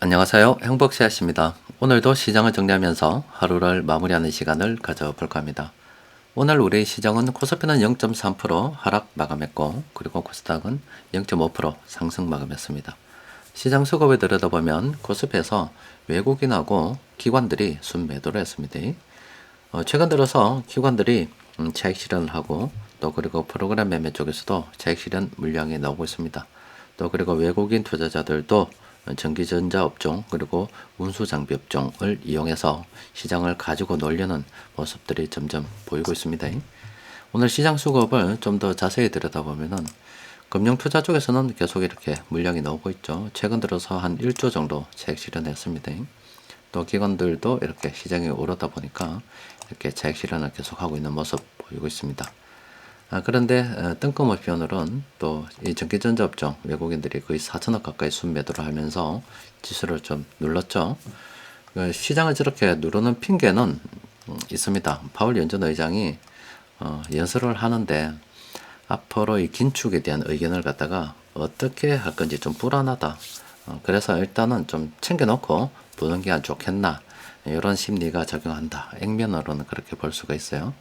안녕하세요. 행복씨앗입니다. 오늘도 시장을 정리하면서 하루를 마무리하는 시간을 가져볼까 합니다. 오늘 우리 시장은 코스피는 0.3% 하락 마감했고, 그리고 코스닥은 0.5% 상승 마감했습니다. 시장 수급을 들여다보면 코스피에서 외국인하고 기관들이 순매도를 했습니다. 최근 들어서 기관들이 차익 실현을 하고, 또 그리고 프로그램 매매 쪽에서도 차익 실현 물량이 나오고 있습니다. 또 그리고 외국인 투자자들도 전기전자 업종 그리고 운수장비 업종을 이용해서 시장을 가지고 놀려는 모습들이 점점 보이고 있습니다. 오늘 시장 수급을 좀 더 자세히 들여다보면은 금융투자 쪽에서는 계속 이렇게 물량이 나오고 있죠. 최근 들어서 한 1조 정도 차익 실현했습니다. 또 기관들도 이렇게 시장이 오르다 보니까 이렇게 차익 실현을 계속하고 있는 모습 보이고 있습니다. 그런데 뜬금없이 오늘은 또 이 전기전자 업종 외국인들이 거의 4천억 가까이 순매도를 하면서 지수를 좀 눌렀죠. 시장을 저렇게 누르는 핑계는 있습니다. 파월 연준 의장이 연설을 하는데 앞으로 이 긴축에 대한 의견을 갖다가 어떻게 할 건지 좀 불안하다. 그래서 일단은 좀 챙겨놓고 보는 게 좋겠나, 이런 심리가 작용한다. 액면으로는 그렇게 볼 수가 있어요.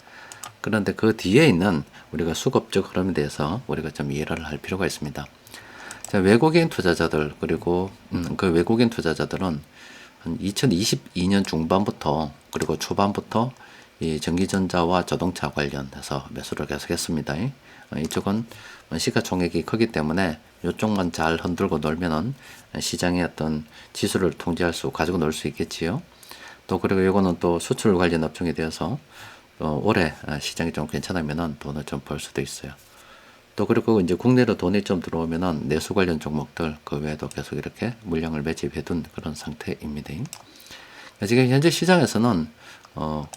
그런데 그 뒤에 있는 우리가 수급적 흐름에 대해서 우리가 좀 이해를 할 필요가 있습니다. 자, 외국인 투자자들, 그리고 그 외국인 투자자들은 한 2022년 중반부터 그리고 초반부터 이 전기전자와 자동차 관련해서 매수를 계속했습니다. 이쪽은 시가총액이 크기 때문에 이쪽만 잘 흔들고 놀면은 시장의 어떤 지수를 통제할 수, 가지고 놀 수 있겠지요. 또 그리고 이거는 또 수출 관련 업종이 되어서 올해 시장이 좀 괜찮으면은 돈을 좀 벌 수도 있어요. 또 그리고 이제 국내로 돈이 좀 들어오면은 내수 관련 종목들 그 외에도 계속 이렇게 물량을 매집해둔 그런 상태입니다. 지금 현재 시장에서는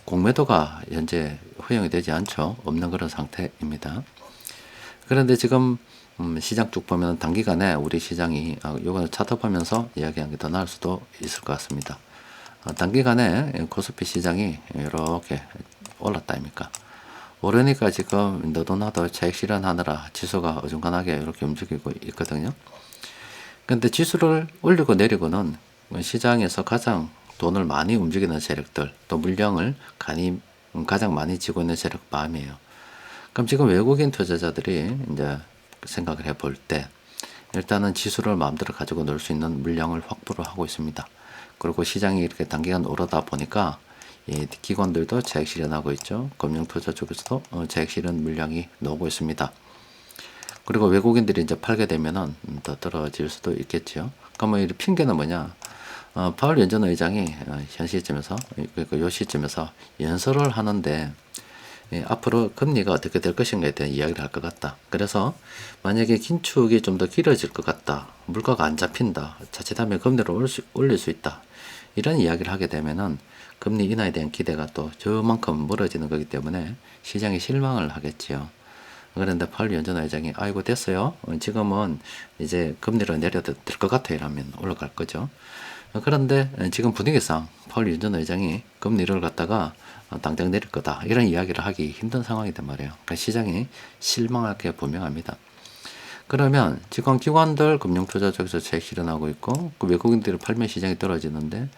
공매도가 현재 허용이 되지 않죠. 없는 그런 상태입니다. 그런데 지금 시장 쭉 보면 단기간에 우리 시장이 요거는 차트 보면서 이야기하는 게 더 나을 수도 있을 것 같습니다. 단기간에 코스피 시장이 이렇게 올랐다 아닙니까? 오르니까 지금 너도 나도 차익 실현하느라 지수가 어중간하게 이렇게 움직이고 있거든요. 근데 지수를 올리고 내리고는 시장에서 가장 돈을 많이 움직이는 세력들, 또 물량을 가장 많이 쥐고 있는 세력 마음이에요. 그럼 지금 외국인 투자자들이 이제 생각을 해볼 때 일단은 지수를 마음대로 가지고 놀 수 있는 물량을 확보를 하고 있습니다. 그리고 시장이 이렇게 단기간 오르다 보니까 기관들도 차익 실현하고 있죠. 금융투자 쪽에서도 차익 실현 물량이 나오고 있습니다. 그리고 외국인들이 이제 팔게 되면은 더 떨어질 수도 있겠죠. 그러면 이 핑계는 뭐냐? 파월 연준 의장이 현 시점에서, 그러니까 요 시점에서 연설을 하는데 앞으로 금리가 어떻게 될 것인가에 대한 이야기를 할 것 같다. 그래서 만약에 긴축이 좀 더 길어질 것 같다, 물가가 안 잡힌다, 자칫하면 금리를 올릴 수 있다, 이런 이야기를 하게 되면은 금리 인하에 대한 기대가 또 저만큼 멀어지는 거기 때문에 시장이 실망을 하겠지요. 그런데 파월 연준 의장이 아이고 됐어요, 지금은 이제 금리를 내려도 될 것 같아요 이러면 올라갈 거죠. 그런데 지금 분위기상 파월 연준 의장이 금리를 갖다가 당장 내릴 거다, 이런 이야기를 하기 힘든 상황이단 말이에요. 그러니까 시장이 실망할 게 분명합니다. 그러면 지금 기관들 금융투자 쪽에서 차익 실현하고 있고, 그 외국인들이 팔면 시장이 떨어지는데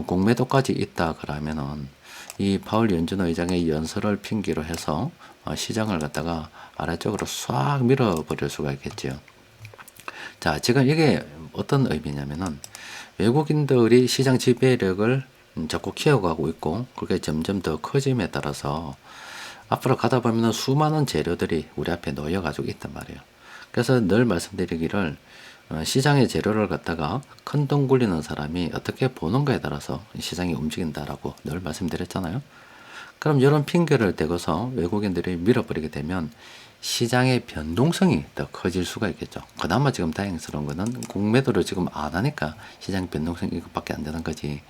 공매도까지 있다 그러면은 이 파월 연준 의장의 연설을 핑계로 해서 시장을 갖다가 아래쪽으로 싹 밀어버릴 수가 있겠지요. 자, 지금 이게 어떤 의미냐면은 외국인들이 시장 지배력을 자꾸 키워가고 있고, 그게 점점 더 커짐에 따라서 앞으로 가다 보면 수많은 재료들이 우리 앞에 놓여가지고 있단 말이에요. 그래서 늘 말씀드리기를 시장의 재료를 갖다가 큰 돈 굴리는 사람이 어떻게 보는가에 따라서 시장이 움직인다라고 늘 말씀드렸잖아요. 그럼 이런 핑계를 대고서 외국인들이 밀어버리게 되면 시장의 변동성이 더 커질 수가 있겠죠. 그나마 지금 다행스러운 거는 공매도를 지금 안 하니까 시장 변동성이 이것밖에 안 되는 거지.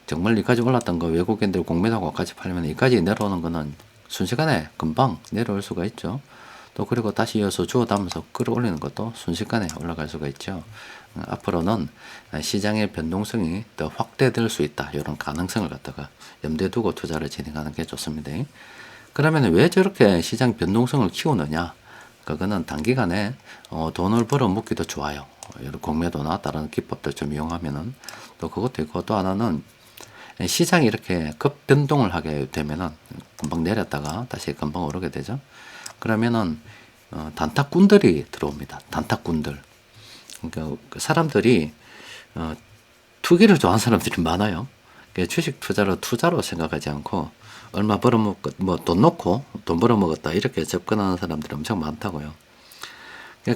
정말 이까지 올랐던 거 외국인들 공매도하고 같이 팔면 이까지 내려오는 거는 순식간에 금방 내려올 수가 있죠. 또 그리고 다시 이어서 주워 담아서 끌어올리는 것도 순식간에 올라갈 수가 있죠. 앞으로는 시장의 변동성이 더 확대될 수 있다, 이런 가능성을 갖다가 염두에 두고 투자를 진행하는 게 좋습니다. 그러면 왜 저렇게 시장 변동성을 키우느냐? 그거는 단기간에 돈을 벌어 먹기도 좋아요. 여러 공매도나 다른 기법들 좀 이용하면은 또 그것도 있고, 또 하나는 시장이 이렇게 급 변동을 하게 되면은 금방 내렸다가 다시 금방 오르게 되죠. 그러면은 단타꾼들이 들어옵니다. 단타꾼들. 그러니까 그 사람들이 투기를 좋아하는 사람들이 많아요. 주식 투자로 생각하지 않고 얼마 벌어먹고 뭐 돈 넣고 돈 벌어먹었다 이렇게 접근하는 사람들이 엄청 많다고요.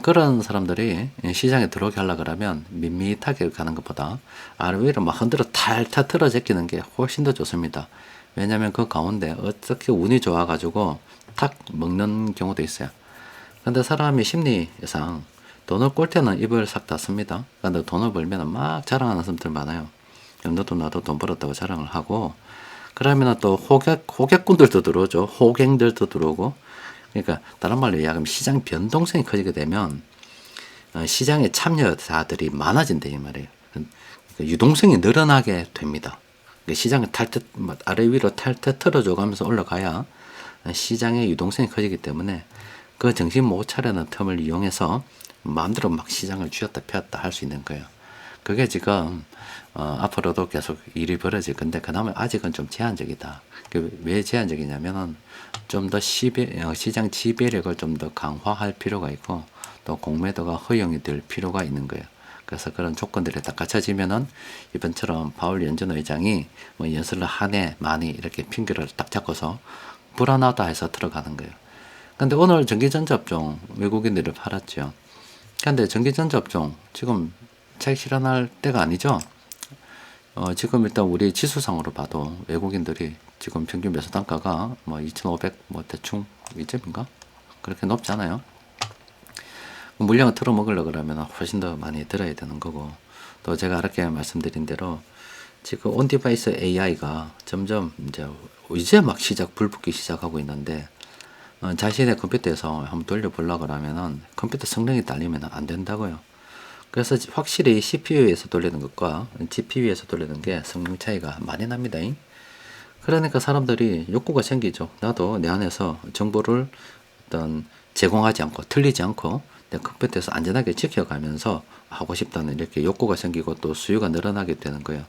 그런 사람들이 시장에 들어오게 하려고 그러면 밋밋하게 가는 것보다 아래 위로 막 흔들어 탈탈 틀어 제끼는 게 훨씬 더 좋습니다. 왜냐하면 그 가운데 어떻게 운이 좋아가지고 탁 먹는 경우도 있어요. 근데 사람이 심리상 돈을 꼴 때는 입을 싹 닫습니다. 근데 돈을 벌면 막 자랑하는 사람들 많아요. 너도 나도 돈 벌었다고 자랑을 하고, 그러면 또 호객꾼들도 들어오죠. 호갱들도 들어오고. 그러니까 다른 말로 이야기하면 시장 변동성이 커지게 되면 시장에 참여자들이 많아진다 이 말이에요. 그러니까 유동성이 늘어나게 됩니다. 시장을 아래 위로 탈퇴 틀어줘 가면서 올라가야 시장의 유동성이 커지기 때문에 그 정신 못 차리는 틈을 이용해서 마음대로 막 시장을 쥐었다 폈다 할 수 있는 거예요. 그게 지금 앞으로도 계속 일이 벌어질 건데 그나마 아직은 좀 제한적이다. 왜 제한적이냐면은 좀 더 시장 지배력을 좀 더 강화할 필요가 있고 또 공매도가 허용이 될 필요가 있는 거예요. 그래서 그런 조건들이 딱 갖춰지면은 이번처럼 파월 연준 의장이 뭐 연설을 한 해 많이 이렇게 핑계를 딱 잡고서 불안하다 해서 들어가는 거예요. 근데 오늘 전기전자업종 외국인들을 팔았죠. 근데 전기전자업종 지금 차익 실현할 때가 아니죠. 지금 일단 우리 지수상으로 봐도 외국인들이 지금 평균 매수 단가가 뭐 2,500 뭐 대충 이점인가 그렇게 높지 않아요. 물량을 틀어 먹으려고 그러면 훨씬 더 많이 들어야 되는 거고, 또 제가 이렇게 말씀드린 대로 지금 온디바이스 AI가 점점 이제 막 불 붙기 시작하고 있는데 자신의 컴퓨터에서 한번 돌려보려고 하면은 컴퓨터 성능이 딸리면 안 된다고요. 그래서 확실히 CPU에서 돌리는 것과 GPU에서 돌리는 게 성능 차이가 많이 납니다. 그러니까 사람들이 욕구가 생기죠. 나도 내 안에서 정보를 어떤 제공하지 않고 틀리지 않고 내 컴퓨터에서 안전하게 지켜가면서 하고 싶다는 이렇게 욕구가 생기고 또 수요가 늘어나게 되는 거예요.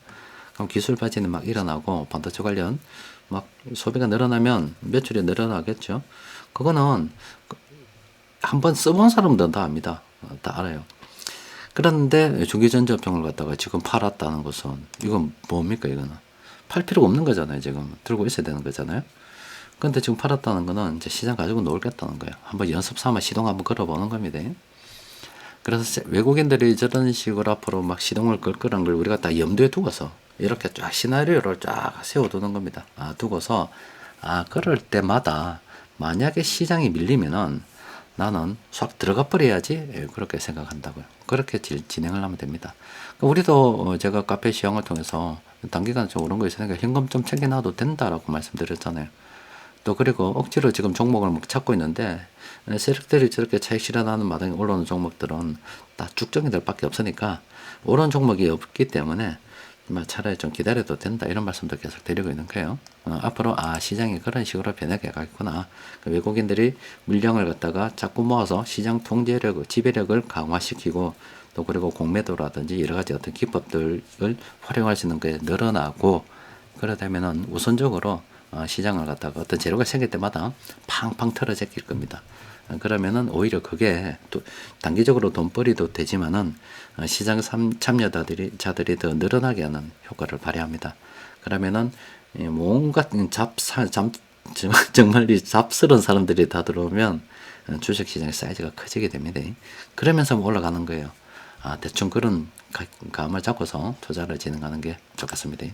그럼 기술 발전이 막 일어나고 반도체 관련 막 소비가 늘어나면 매출이 늘어나겠죠. 그거는 한번 써본 사람들은 다 압니다. 다 알아요. 그런데 중기전자업종을 갖다가 지금 팔았다는 것은 이건 뭡니까 이거는 팔 필요가 없는 거잖아요. 지금 들고 있어야 되는 거잖아요. 근데 지금 팔았다는 거는 이제 시장 가지고 놀겠다는 거예요. 한번 연습 삼아 시동 한번 걸어보는 겁니다. 그래서 외국인들이 저런 식으로 앞으로 막 시동을 걸 거란 걸 우리가 다 염두에 두고서 이렇게 쫙 시나리오를 쫙 세워두는 겁니다. 두고서 그럴 때마다 만약에 시장이 밀리면은 나는 싹 들어가 버려야지 그렇게 생각한다고요. 그렇게 진행을 하면 됩니다. 우리도 제가 카페 시황을 통해서 단기간 좀 오른 거 있으니까 현금 좀 챙겨놔도 된다라고 말씀드렸잖아요. 또 그리고 억지로 지금 종목을 막 찾고 있는데 세력들이 저렇게 차익 실현하는 마당에 올라오는 종목들은 다 쭉정이들 밖에 없으니까 오른 종목이 없기 때문에 차라리 좀 기다려도 된다 이런 말씀도 계속 드리고 있는 거예요. 앞으로 시장이 그런 식으로 변하게 가겠구나. 외국인들이 물량을 갖다가 자꾸 모아서 시장 통제력, 지배력을 강화시키고 또 그리고 공매도라든지 여러 가지 어떤 기법들을 활용할 수 있는 게 늘어나고 그러다면은 우선적으로 시장을 갖다가 어떤 재료가 생길 때마다 팡팡 털어 제낄 겁니다. 그러면은 오히려 그게 또 단기적으로 돈벌이도 되지만은 시장 참여자들이 더 늘어나게 하는 효과를 발휘합니다. 그러면은 뭔가 정말 이 잡스러운 사람들이 다 들어오면 주식시장의 사이즈가 커지게 됩니다. 그러면서 올라가는 거예요. 대충 그런 감을 잡고서 투자를 진행하는 게 좋겠습니다.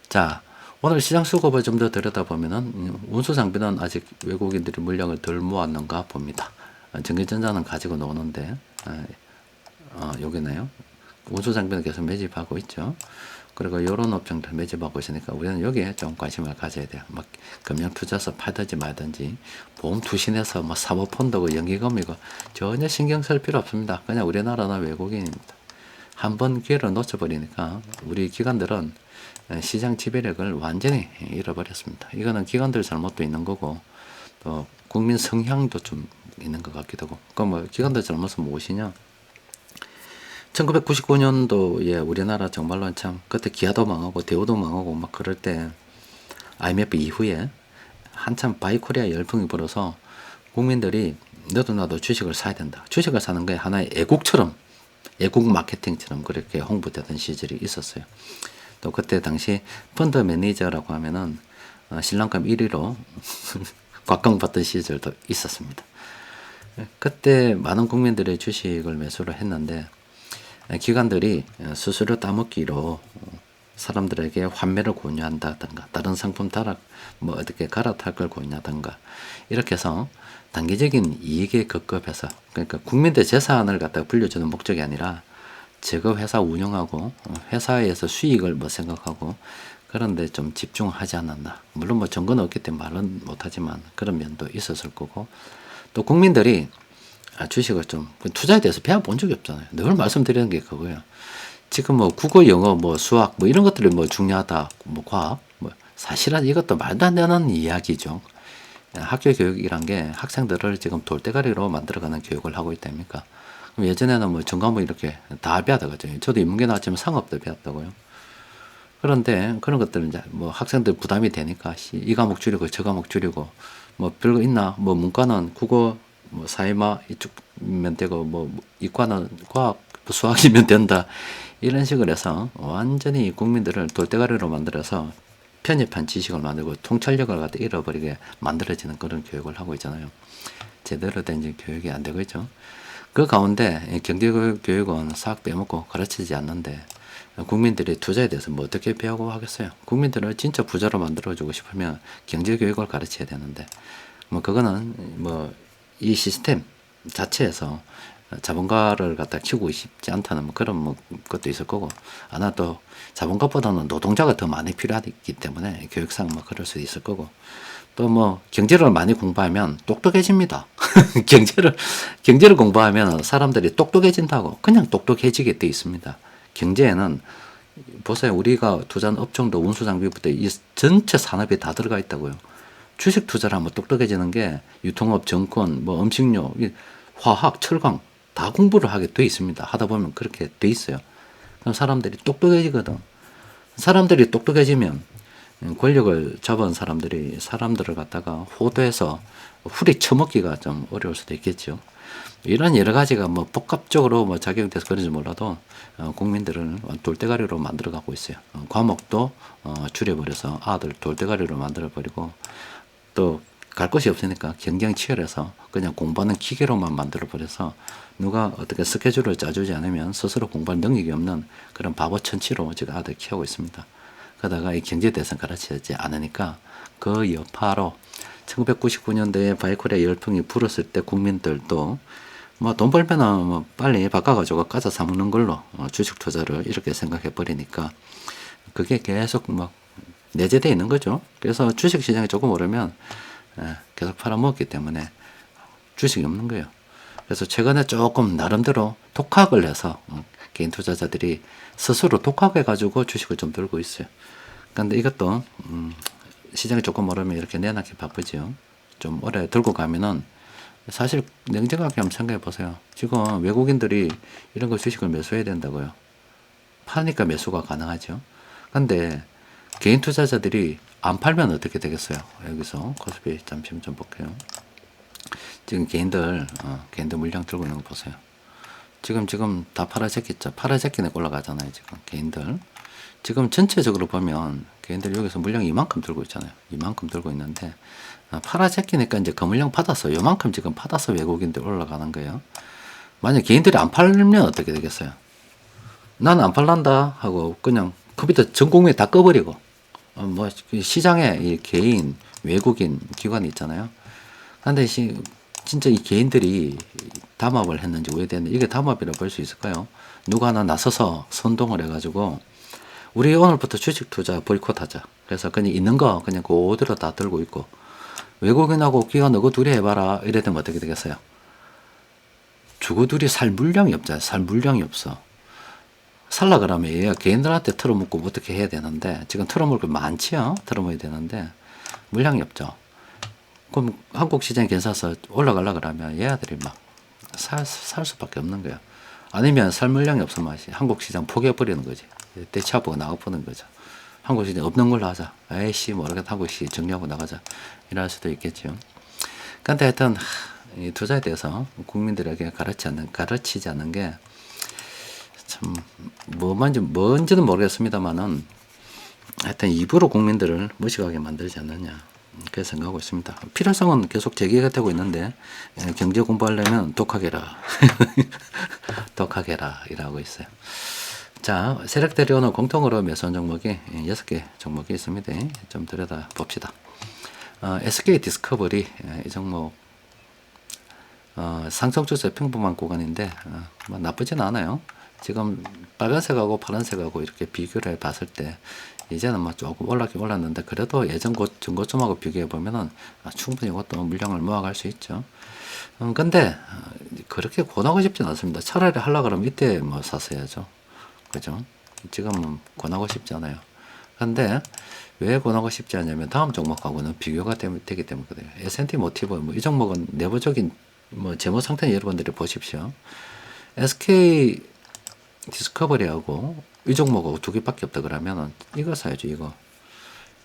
자, 오늘 시장 수급을 좀 더 들여다보면은 운수 장비는 아직 외국인들이 물량을 덜 모았는가 봅니다. 전기전자는 가지고 노는데 여기네요. 운수 장비는 계속 매집하고 있죠. 그리고 이런 업종들 매집하고 있으니까 우리는 여기에 좀 관심을 가져야 돼요. 막 금융투자서 팔든지 말든지 보험 투신해서 뭐 사모펀드고 연기금이고 전혀 신경 쓸 필요 없습니다. 그냥 우리나라나 외국인입니다. 한번 기회를 놓쳐버리니까 우리 기관들은 시장 지배력을 완전히 잃어버렸습니다. 이거는 기관들 잘못도 있는 거고 또 국민 성향도 좀 있는 것 같기도 하고. 뭐 기관들 잘못은 무엇이냐? 1999년도에 우리나라 정말로 참 그때 기아도 망하고 대우도 망하고 막 그럴 때 IMF 이후에 한참 바이코리아 열풍이 불어서 국민들이 너도 나도 주식을 사야 된다. 주식을 사는 게 하나의 애국처럼 애국 마케팅처럼 그렇게 홍보되던 시절이 있었어요. 또 그때 당시 펀드 매니저라고 하면은 신랑감 1위로 곽강받던 시절도 있었습니다. 그때 많은 국민들의 주식을 매수를 했는데 기관들이 수수료 따먹기로 사람들에게 환매를 권유한다든가 다른 상품 타락 뭐 어떻게 갈아탈 걸 권유하든가 이렇게 해서 단기적인 이익에 급급해서 그러니까 국민들 재산을 갖다가 불려주는 목적이 아니라 제가 회사 운영하고 회사에서 수익을 뭐 생각하고 그런데 좀 집중하지 않았나. 물론 뭐 정보는 없기 때문에 말은 못하지만 그런 면도 있었을 거고 또 국민들이 주식을 좀 투자에 대해서 배워본 적이 없잖아요. 늘 말씀드리는 게 그거예요. 지금 뭐 국어, 영어, 뭐 수학 뭐 이런 것들이 뭐 중요하다, 뭐 과학, 뭐 사실은 이것도 말도 안 되는 이야기죠. 학교 교육이란 게 학생들을 지금 돌대가리로 만들어가는 교육을 하고 있다니까. 그럼 예전에는 뭐 전과목 이렇게 다 배웠다고요. 저도 인문계 나왔지만 상업도 배웠다고요. 그런데 그런 것들은 이제 뭐 학생들 부담이 되니까 이 과목 줄이고 저 과목 줄이고 뭐 별거 있나? 뭐 문과는 국어, 뭐 사회마 이쪽면 되고 뭐 이과는 과학, 수학이면 된다. 이런 식으로 해서 완전히 국민들을 돌대가리로 만들어서 편입한 지식을 만들고 통찰력을 갖다 잃어버리게 만들어지는 그런 교육을 하고 있잖아요. 제대로 된 교육이 안 되고 있죠. 그 가운데 경제교육은 싹 빼먹고 가르치지 않는데 국민들이 투자에 대해서 뭐 어떻게 배우고 하겠어요. 국민들을 진짜 부자로 만들어주고 싶으면 경제교육을 가르쳐야 되는데 뭐 그거는 뭐 이 시스템 자체에서 자본가를 갖다 키우고 싶지 않다는 뭐 그런 뭐 것도 있을 거고 아마 또 자본가보다는 노동자가 더 많이 필요하기 때문에 교육상 뭐 그럴 수도 있을 거고 또 뭐 경제를 많이 공부하면 똑똑해집니다. 경제를 공부하면 사람들이 똑똑해진다고 그냥 똑똑해지게 돼 있습니다. 경제에는 보세요. 우리가 투자한 업종도 운수장비부터 이 전체 산업이 다 들어가 있다고요. 주식 투자를 하면 똑똑해지는 게 유통업, 정권, 뭐 음식료, 화학, 철강 다 공부를 하게 돼 있습니다. 하다 보면 그렇게 돼 있어요. 그럼 사람들이 똑똑해지거든. 사람들이 똑똑해지면 권력을 잡은 사람들이 사람들을 갖다가 호도해서 후리 처먹기가 좀 어려울 수도 있겠죠. 이런 여러 가지가 뭐 복합적으로 뭐 작용돼서 그런지 몰라도 국민들을 돌대가리로 만들어가고 있어요. 과목도 줄여버려서 아들 돌대가리로 만들어버리고 또 갈 곳이 없으니까 경쟁 치열해서 그냥 공부하는 기계로만 만들어버려서 누가 어떻게 스케줄을 짜주지 않으면 스스로 공부할 능력이 없는 그런 바보 천치로 지금 아들 키우고 있습니다. 그러다가 이 경제 대선 가르치지 않으니까 그 여파로 1999년도에 바이코리아 열풍이 불었을 때 국민들도 뭐 돈 벌면은 뭐 빨리 바꿔가지고 가서 사먹는 걸로 주식 투자를 이렇게 생각해 버리니까 그게 계속 막 내재되어 있는 거죠. 그래서 주식 시장이 조금 오르면 계속 팔아먹기 때문에 주식이 없는 거예요. 그래서 최근에 조금 나름대로 독학을 해서 개인 투자자들이 스스로 독학해가지고 주식을 좀 들고 있어요. 근데 이것도 시장이 조금 오르면 이렇게 내놨기 바쁘지요. 좀 오래 들고 가면은 사실 냉정하게 한번 생각해 보세요. 지금 외국인들이 이런 거 주식을 매수해야 된다고요. 파니까 매수가 가능하죠. 근데 개인 투자자들이 안 팔면 어떻게 되겠어요? 여기서 코스피 잠시만 좀 볼게요. 지금 개인들 물량 들고 있는 거 보세요. 지금 다 팔아제끼죠. 팔아제끼네 올라가잖아요. 지금 개인들. 지금 전체적으로 보면 개인들 여기서 물량 이만큼 들고 있잖아요. 이만큼 들고 있는데 팔아제끼니까 이제 그 물량 받아서 요만큼 지금 받아서 외국인들 올라가는 거예요. 만약 개인들이 안 팔면 어떻게 되겠어요? 나는 안 팔란다 하고 그냥 컴퓨터 전 국민이 다 꺼버리고 뭐 시장에 이 개인 외국인 기관이 있잖아요. 근데 진짜 이 개인들이 담합을 했는지 왜 됐는지 이게 담합이라고 볼 수 있을까요? 누가 하나 나서서 선동을 해가지고 우리 오늘부터 주식 투자 보이콧하자. 그래서 그냥 있는 거 그냥 그대로 다 들고 있고 외국인하고 기관 너고 둘이 해봐라 이랬더니 어떻게 되겠어요? 주고 둘이 살 물량이 없잖아요. 살 물량이 없어. 살라 그러면 얘가 개인들한테 털어먹고 어떻게 해야 되는데 지금 털어먹을 거 많지요. 털어먹어야 되는데 물량이 없죠. 그럼 한국 시장이 괜찮아서 올라가려 그러면 얘네들이 막 살 수밖에 없는 거야. 아니면 살 물량이 없으면 한국 시장 포기해버리는 거지. 떼치아보고 나가버리는 거죠. 한국 시장 없는 걸로 하자. 에이씨 모르겠다. 한국 시 정리하고 나가자. 이럴 수도 있겠죠. 근데 하여튼 이 투자에 대해서 국민들에게 가르치지 않는 게 참 뭔지는 모르겠습니다만은 하여튼 입으로 국민들을 무식하게 만들지 않느냐. 그렇게 생각하고 있습니다. 필요성은 계속 제기가 되고 있는데 경제 공부하려면 독하게라 독하게라 이라고 있어요. 자, 세력들이 오늘 공통으로 매수한 종목이 6개 종목이 있습니다. 좀 들여다 봅시다. SK 디스커버리 이 종목 상승 추세 평범한 구간인데 뭐 나쁘진 않아요. 지금 빨간색하고 파란색하고 이렇게 비교를 봤을 때 이제는 뭐 조금 올랐긴 올랐는데 그래도 예전 전고점하고 비교해 보면은 충분히 이것도 물량을 모아갈 수 있죠. 근데 그렇게 권하고 싶진 않습니다. 차라리 하려 그러면 이때 뭐 샀어야죠. 그죠? 지금은 권하고 싶지 않아요. 근데 왜 권하고 싶지 않냐면 다음 종목하고는 비교가 되기 때문이거든요. S&T 모티브 뭐 이 종목은 내부적인 뭐 재무 상태는 여러분들이 보십시오. SK 디스커버리하고 이 종목하고 두 개밖에 없다 그러면은 이거 사야죠. 이거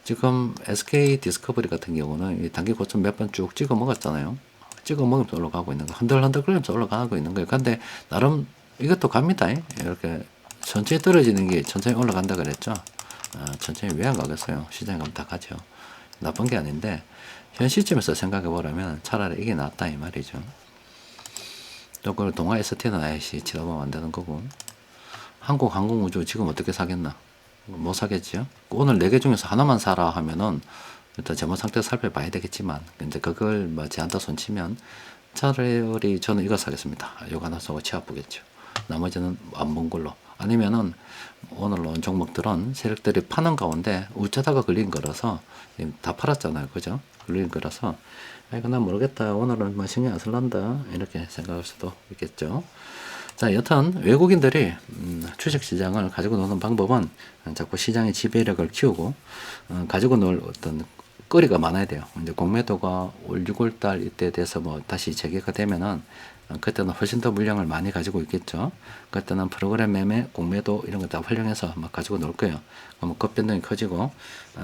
지금 SK 디스커버리 같은 경우는 이 단기 고점 몇 번 쭉 찍어 먹었잖아요. 찍어 먹으면서 올라가고 있는 거 흔들흔들 그러면서 올라가고 있는 거예요. 근데 나름 이것도 갑니다. 이렇게 천천히 떨어지는 게 천천히 올라간다 그랬죠. 천천히 왜 안 가겠어요. 시장에 가면 다 가죠. 나쁜 게 아닌데 현 시점에서 생각해 보라면 차라리 이게 낫다 이 말이죠. 또 그걸 동아 ST는 아예시 치러보면 안 되는 거고 한국항공우주 지금 어떻게 사겠나? 못 사겠죠. 오늘 4개 중에서 하나만 사라 하면은 일단 재무 상태 살펴봐야 되겠지만 이제 그걸 뭐 제한타 손치면 차라리 저는 이거 사겠습니다. 이거 하나 사고 취합 보겠죠. 나머지는 안 본 걸로. 아니면은 오늘 온 종목들은 세력들이 파는 가운데 우짜다가 걸린 거라서 다 팔았잖아요. 그죠? 걸린 거라서 아이고 난 모르겠다. 오늘은 뭐 신경 안 쓸란다. 이렇게 생각할 수도 있겠죠. 자, 여튼 외국인들이 주식시장을 가지고 노는 방법은 자꾸 시장의 지배력을 키우고 가지고 놀 어떤 거리가 많아야 돼요. 이제 공매도가 올 6월달 이때 돼서 뭐 다시 재개가 되면은 그때는 훨씬 더 물량을 많이 가지고 있겠죠. 그때는 프로그램 매매, 공매도 이런 거 다 활용해서 막 가지고 놀 거예요. 그럼 급변동이 커지고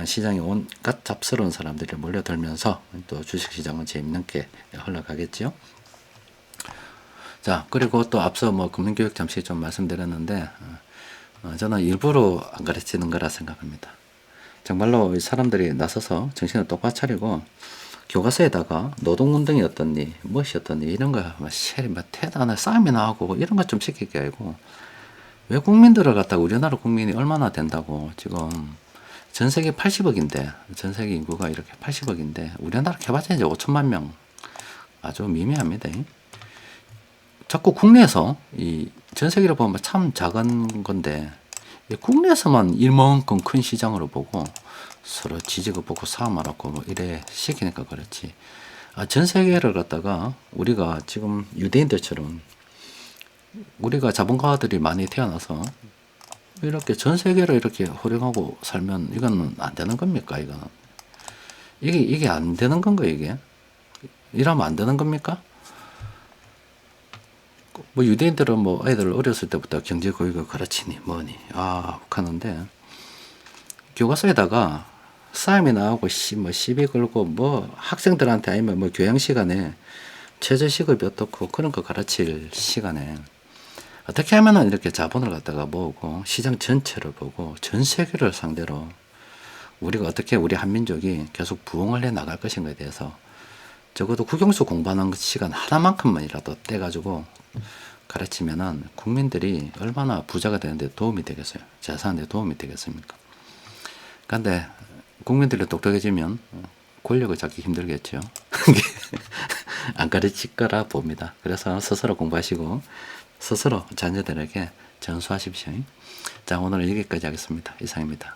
시장에 온갖 잡스러운 사람들이 몰려들면서 또 주식시장은 재밌게 흘러가겠죠. 자, 그리고 또 앞서 뭐 금융교육 잠시 좀 말씀드렸는데 저는 일부러 안 가르치는 거라 생각합니다. 정말로 사람들이 나서서 정신을 똑바로 차리고 교과서에다가 노동운동이 어떻니, 무엇이 어떻니 이런 거 대단한 싸움이나 하고 이런 것 좀 시킬 게 아니고 왜 국민들을 갖다가 우리나라 국민이 얼마나 된다고 지금 전 세계 80억인데 전 세계 인구가 이렇게 80억인데 우리나라 개발자 이제 5천만 명 아주 미미합니다. 자꾸 국내에서 이 전 세계로 보면 참 작은 건데 국내에서만 이만큼 큰 시장으로 보고 서로 지지고 보고 싸움하라고 뭐 이래 시키니까 그렇지. 전 세계를 갖다가 우리가 지금 유대인들처럼 우리가 자본가들이 많이 태어나서 이렇게 전 세계를 이렇게 호령하고 살면 이건 안 되는 겁니까? 이거는 이게 안 되는 건가 이게? 이러면 안 되는 겁니까? 뭐 유대인들은 뭐 애들 어렸을 때부터 경제 교육을 가르치니 뭐니 하는데 교과서에다가 싸움이 나오고 뭐 시비 걸고 뭐 학생들한테 아니면 뭐 교양 시간에 최저시급이 어떻고 그런 거 가르칠 시간에 어떻게 하면은 이렇게 자본을 갖다가 모으고 시장 전체를 보고 전 세계를 상대로 우리가 어떻게 우리 한민족이 계속 부흥을 해 나갈 것인가에 대해서 적어도 국영수 공부하는 시간 하나만큼만이라도 떼가지고 가르치면은 국민들이 얼마나 부자가 되는데 도움이 되겠어요. 재산에 도움이 되겠습니까? 근데 국민들이 똑똑해지면 권력을 잡기 힘들겠죠. 안 가르칠 거라 봅니다. 그래서 스스로 공부하시고 스스로 자녀들에게 전수하십시오. 자, 오늘 여기까지 하겠습니다. 이상입니다.